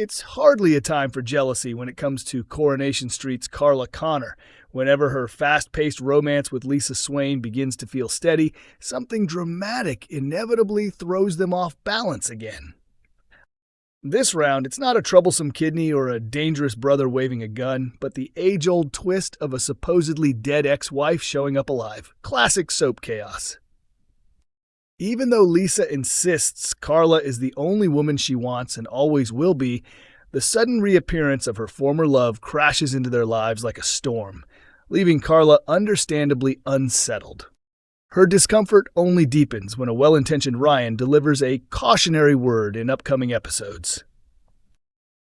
It's hardly a time for jealousy when it comes to Coronation Street's Carla Connor. Whenever her fast-paced romance with Lisa Swain begins to feel steady, something dramatic inevitably throws them off balance again. This round, it's not a troublesome kidney or a dangerous brother waving a gun, but the age-old twist of a supposedly dead ex-wife showing up alive. Classic soap chaos. Even though Lisa insists Carla is the only woman she wants and always will be, the sudden reappearance of her former love crashes into their lives like a storm, leaving Carla understandably unsettled. Her discomfort only deepens when a well-intentioned Ryan delivers a cautionary word in upcoming episodes.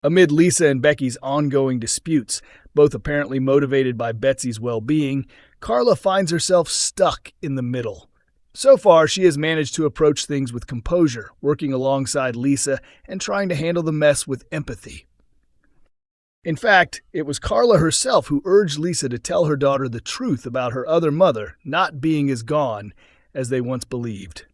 Amid Lisa and Becky's ongoing disputes, both apparently motivated by Betsy's well-being, Carla finds herself stuck in the middle. So far, she has managed to approach things with composure, working alongside Lisa and trying to handle the mess with empathy. In fact, it was Carla herself who urged Lisa to tell her daughter the truth about her other mother not being as gone as they once believed.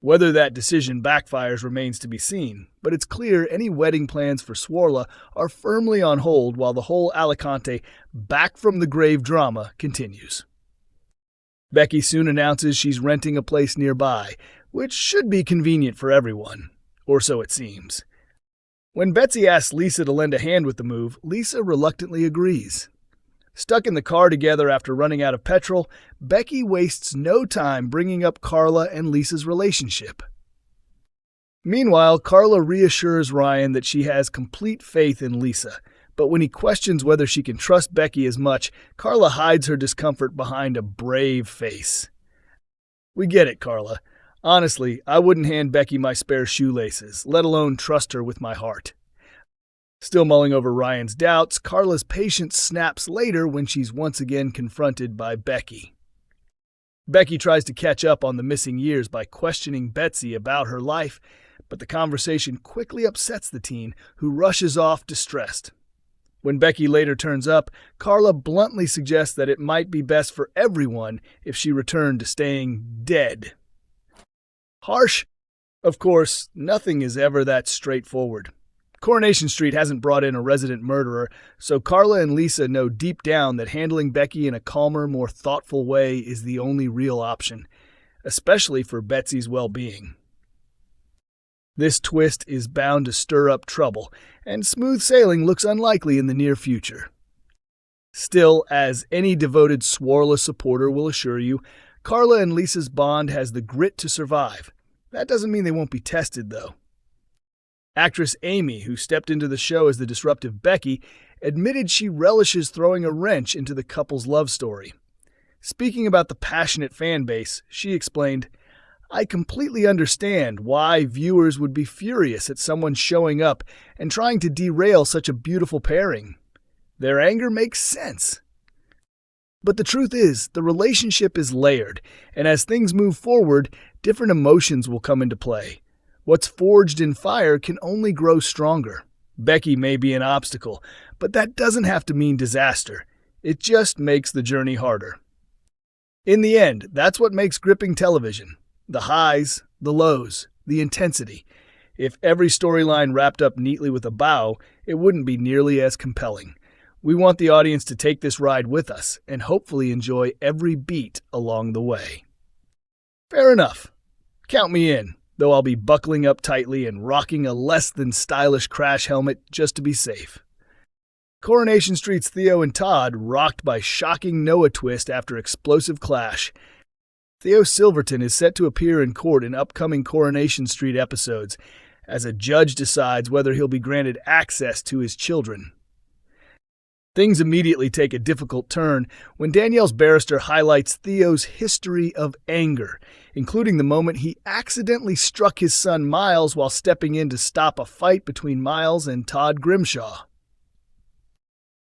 Whether that decision backfires remains to be seen, but it's clear any wedding plans for Swarla are firmly on hold while the whole Alicante back-from-the-grave drama continues. Becky soon announces she's renting a place nearby, which should be convenient for everyone, or so it seems. When Betsy asks Lisa to lend a hand with the move, Lisa reluctantly agrees. Stuck in the car together after running out of petrol, Becky wastes no time bringing up Carla and Lisa's relationship. Meanwhile, Carla reassures Ryan that she has complete faith in Lisa, but when he questions whether she can trust Becky as much, Carla hides her discomfort behind a brave face. We get it, Carla. Honestly, I wouldn't hand Becky my spare shoelaces, let alone trust her with my heart. Still mulling over Ryan's doubts, Carla's patience snaps later when she's once again confronted by Becky. Becky tries to catch up on the missing years by questioning Betsy about her life, but the conversation quickly upsets the teen, who rushes off distressed. When Becky later turns up, Carla bluntly suggests that it might be best for everyone if she returned to staying dead. Harsh? Of course, nothing is ever that straightforward. Coronation Street hasn't brought in a resident murderer, so Carla and Lisa know deep down that handling Becky in a calmer, more thoughtful way is the only real option, especially for Betsy's well-being. This twist is bound to stir up trouble, and smooth sailing looks unlikely in the near future. Still, as any devoted Swarla supporter will assure you, Carla and Lisa's bond has the grit to survive. That doesn't mean they won't be tested, though. Actress Amy, who stepped into the show as the disruptive Becky, admitted she relishes throwing a wrench into the couple's love story. Speaking about the passionate fan base, she explained, "I completely understand why viewers would be furious at someone showing up and trying to derail such a beautiful pairing. Their anger makes sense. But the truth is, the relationship is layered, and as things move forward, different emotions will come into play. What's forged in fire can only grow stronger. Becky may be an obstacle, but that doesn't have to mean disaster. It just makes the journey harder." In the end, that's what makes gripping television. The highs, the lows, the intensity. If every storyline wrapped up neatly with a bow, it wouldn't be nearly as compelling. We want the audience to take this ride with us and hopefully enjoy every beat along the way. Fair enough. Count me in, though I'll be buckling up tightly and rocking a less than stylish crash helmet just to be safe. Coronation Street's Theo and Todd rocked by shocking Noah twist after explosive clash. Theo Silverton is set to appear in court in upcoming Coronation Street episodes as a judge decides whether he'll be granted access to his children. Things immediately take a difficult turn when Danielle's barrister highlights Theo's history of anger, including the moment he accidentally struck his son Miles while stepping in to stop a fight between Miles and Todd Grimshaw.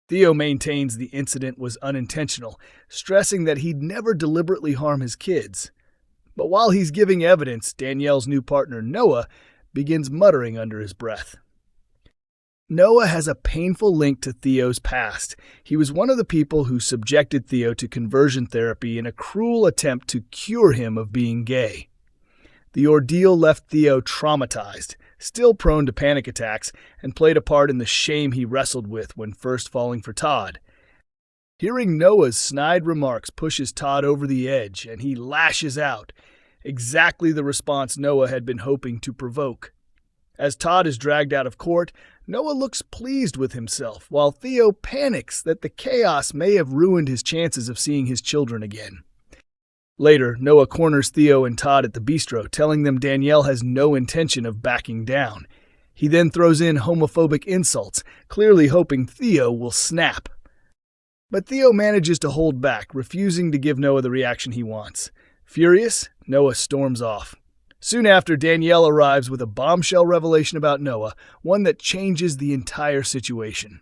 Theo maintains the incident was unintentional, stressing that he'd never deliberately harm his kids. But while he's giving evidence, Danielle's new partner, Noah, begins muttering under his breath. Noah has a painful link to Theo's past. He was one of the people who subjected Theo to conversion therapy in a cruel attempt to cure him of being gay. The ordeal left Theo traumatized, still prone to panic attacks, and played a part in the shame he wrestled with when first falling for Todd. Hearing Noah's snide remarks pushes Todd over the edge, and he lashes out, exactly the response Noah had been hoping to provoke. As Todd is dragged out of court, Noah looks pleased with himself, while Theo panics that the chaos may have ruined his chances of seeing his children again. Later, Noah corners Theo and Todd at the bistro, telling them Danielle has no intention of backing down. He then throws in homophobic insults, clearly hoping Theo will snap. But Theo manages to hold back, refusing to give Noah the reaction he wants. Furious, Noah storms off. Soon after, Danielle arrives with a bombshell revelation about Noah, one that changes the entire situation.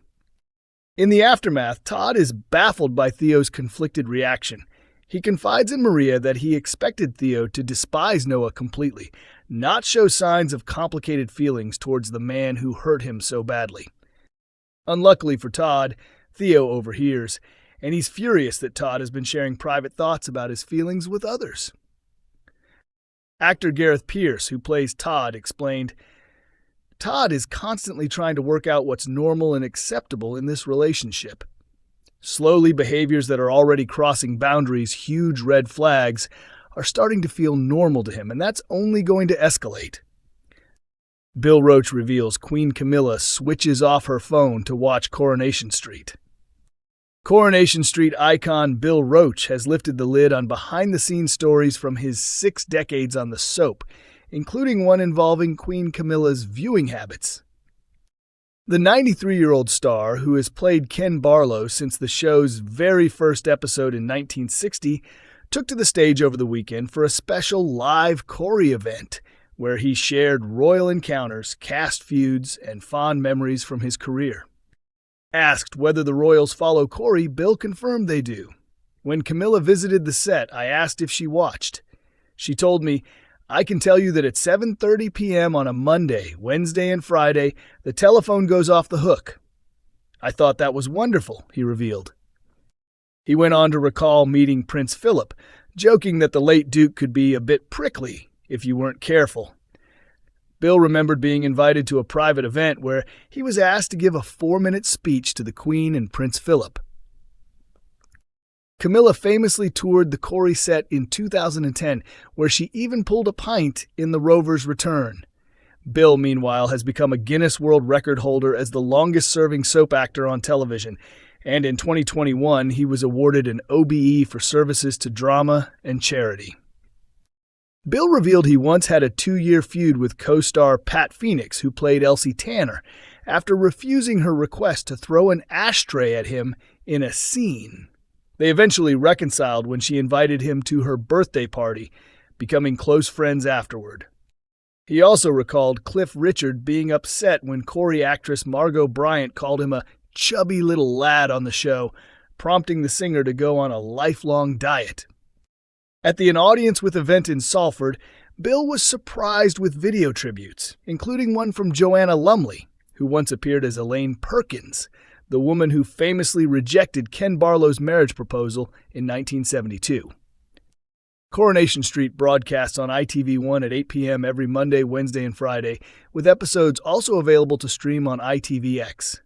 In the aftermath, Todd is baffled by Theo's conflicted reaction. He confides in Maria that he expected Theo to despise Noah completely, not show signs of complicated feelings towards the man who hurt him so badly. Unluckily for Todd, Theo overhears, and he's furious that Todd has been sharing private thoughts about his feelings with others. Actor Gareth Pierce, who plays Todd, explained, "Todd is constantly trying to work out what's normal and acceptable in this relationship. Slowly, behaviors that are already crossing boundaries, huge red flags, are starting to feel normal to him, and that's only going to escalate." Bill Roache reveals Queen Camilla switches off her phone to watch Coronation Street. Coronation Street icon Bill Roache has lifted the lid on behind-the-scenes stories from his 6 decades on the soap, including one involving Queen Camilla's viewing habits. The 93-year-old star, who has played Ken Barlow since the show's very first episode in 1960, took to the stage over the weekend for a special live Corrie event, where he shared royal encounters, cast feuds, and fond memories from his career. Asked whether the royals follow Corrie, Bill confirmed they do. "When Camilla visited the set, I asked if she watched. She told me, 'I can tell you that at 7:30 p.m. on a Monday, Wednesday, and Friday, the telephone goes off the hook.' I thought that was wonderful," he revealed. He went on to recall meeting Prince Philip, joking that the late Duke could be a bit prickly if you weren't careful. Bill remembered being invited to a private event where he was asked to give a 4-minute speech to the Queen and Prince Philip. Camilla famously toured the Corrie set in 2010, where she even pulled a pint in The Rover's Return. Bill, meanwhile, has become a Guinness World Record holder as the longest-serving soap actor on television, and in 2021 he was awarded an OBE for services to drama and charity. Bill revealed he once had a 2-year feud with co-star Pat Phoenix, who played Elsie Tanner, after refusing her request to throw an ashtray at him in a scene. They eventually reconciled when she invited him to her birthday party, becoming close friends afterward. He also recalled Cliff Richard being upset when Corrie actress Margot Bryant called him a chubby little lad on the show, prompting the singer to go on a lifelong diet. At the An Audience With event in Salford, Bill was surprised with video tributes, including one from Joanna Lumley, who once appeared as Elaine Perkins, the woman who famously rejected Ken Barlow's marriage proposal in 1972. Coronation Street broadcasts on ITV1 at 8 p.m. every Monday, Wednesday, and Friday, with episodes also available to stream on ITVX.